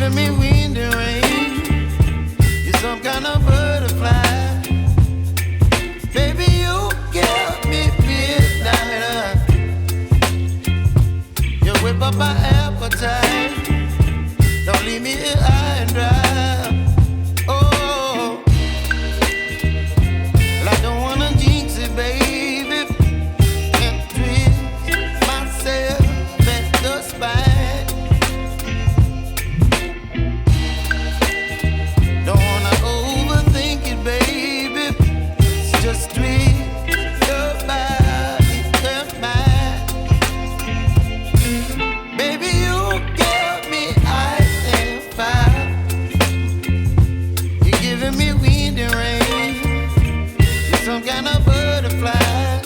giving me wind and rain. You're some kind of butterfly. Baby, you give me midnight. You whip up my appetite. Don't leave me here high and dry. Oh, well, I don't wanna jinx it, baby, and twist myself at the spine. Don't wanna overthink it, baby. It's just twist your body and mine. Baby, you give me ice and fire. You're giving me wind and rain. You're some kind of butterfly.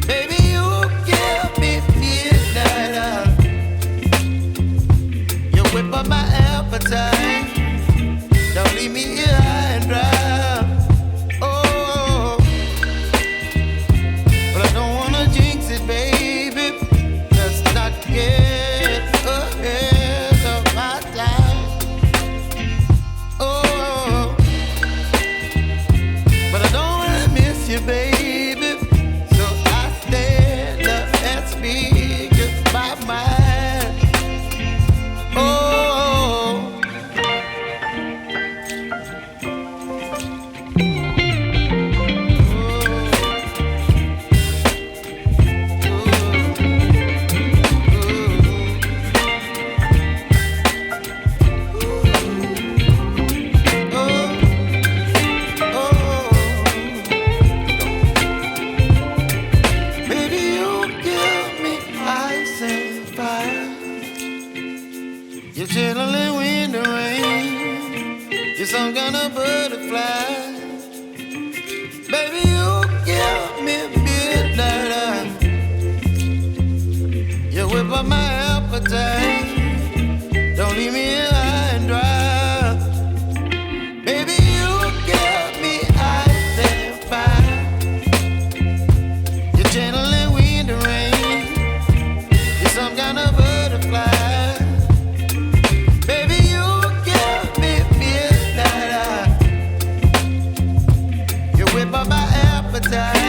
Baby, you give me midnight. You whip up my appetite. Don't leave me here high and dry. Oh, but I don't wanna jinx it, baby. Let's not get ahead of my time. Oh, but I don't wanna miss you, baby. So I stand up and speak my mind. Oh. Baby, you give me ice and fire. You're chilling wind and rain. You're some kind of butterfly. Baby, you give me midnight. You whip up my appetite. Don't leave me here high and dry. Baby, you give me ice and fire. You're channeling wind and rain. You're some kind of butterfly. Baby, you give me midnight. You whip up my appetite.